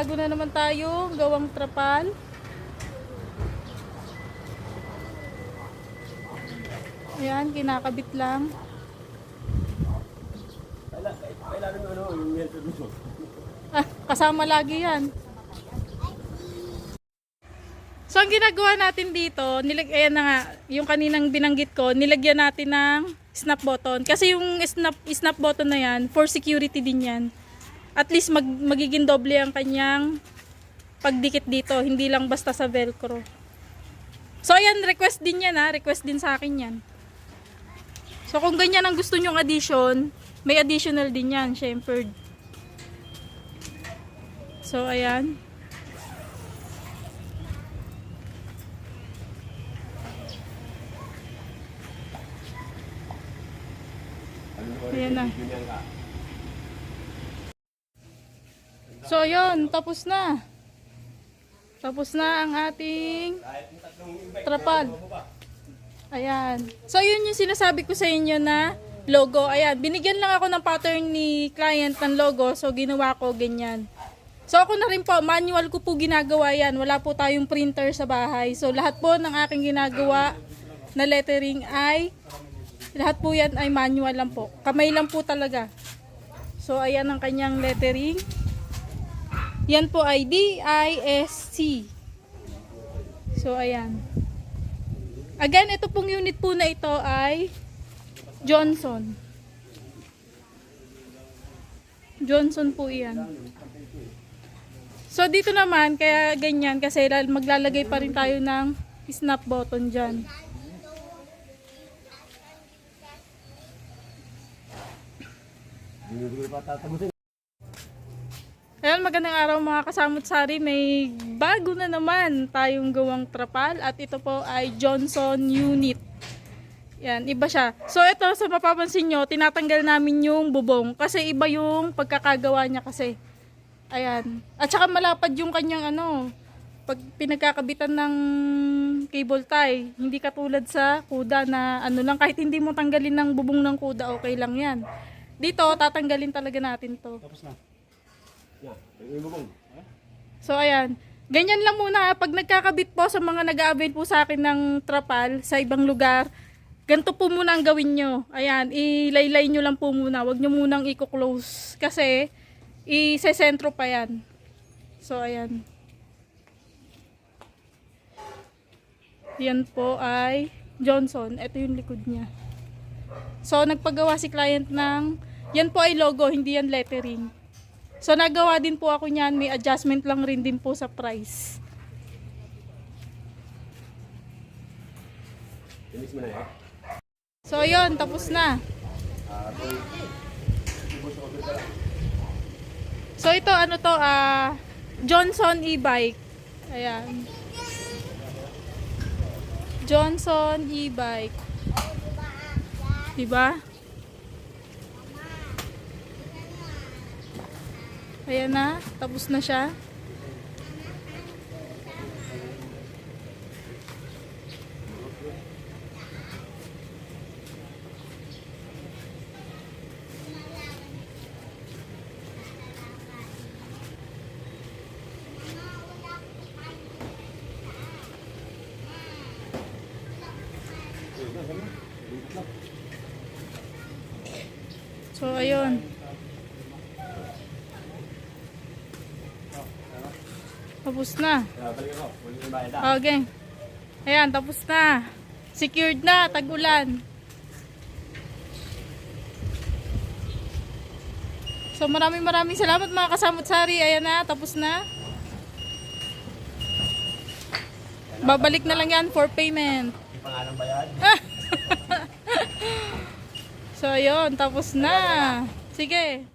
bago na naman tayo gawang trapal. Ayan, kinakabit lang. Kailangan mo ano, yung helper mo. Kasama lagi yan. So, ang ginagawa natin dito, ayan na nga, yung kaninang binanggit ko, nilagyan natin ng snap button. Kasi yung snap button na yan, for security din yan. At least magiging doble ang kanyang pagdikit dito, hindi lang basta sa velcro. So, ayan, request din yan ha, request din sa akin yan. So, kung ganyan ang gusto nyong addition, may additional din yan, syempre. So, ayan. Ayan na. So, yun. Tapos na. Tapos na ang ating trapal. Ayan. So, yun yung sinasabi ko sa inyo na logo. Ayan. Binigyan lang ako ng pattern ni client ng logo. So, ginawa ko ganyan. So, ako na rin po. Manual ko po ginagawa yan. Wala po tayong printer sa bahay. So, lahat po ng aking ginagawa na lettering ay lahat po yan ay manual lang po. Kamay lang po talaga. So, ayan ang kanyang lettering. Yan po ay DISC. So, ayan. Again, ito pong unit po na ito ay Johnson. Johnson po yan. So, dito naman, kaya ganyan, kasi maglalagay pa rin tayo ng snap button dyan. Ayan, magandang araw mga kasamot-sari. May bago na naman tayong gawang trapal at ito po ay Johnson unit. Yan, iba siya. So ito, sa mapapansin nyo, tinatanggal namin yung bubong kasi iba yung pagkakagawa niya kasi. Ayan. At saka malapad yung kanyang pag pinagkakabitan ng cable tie. Hindi katulad sa kuda na lang, kahit hindi mo tanggalin ng bubong ng kuda, okay lang yan. Dito, tatanggalin talaga natin to. Tapos na. Yung bubong. So, ayan. Ganyan lang muna. Pag nagkakabit po sa mga nag-a-avail po sa akin ng trapal sa ibang lugar, ganito po muna ang gawin nyo. Ayan, ilaylay nyo lang po muna. Huwag nyo munang i-close. Kasi, isesentro pa yan. So, ayan. Yan po ay Johnson. Ito yung likod niya. So, nagpagawa si client ng, yan po ay logo, hindi yan lettering. So, nagawa din po ako niyan. May adjustment lang rin din po sa price. Finish mo na yan. So, yun. Tapos na. So, ito, Johnson e-bike. Ayan. Johnson e-bike. Diba? Ayan na, tapos na siya. So, ayun. Tapos na. Okay. Ayan, tapos na. Secured na, tag-ulan. So, maraming salamat mga kasamot-sari. Ayan na, tapos na. Babalik na lang yan for payment. Pangalan ba yan? So, ayun, tapos na. Sige.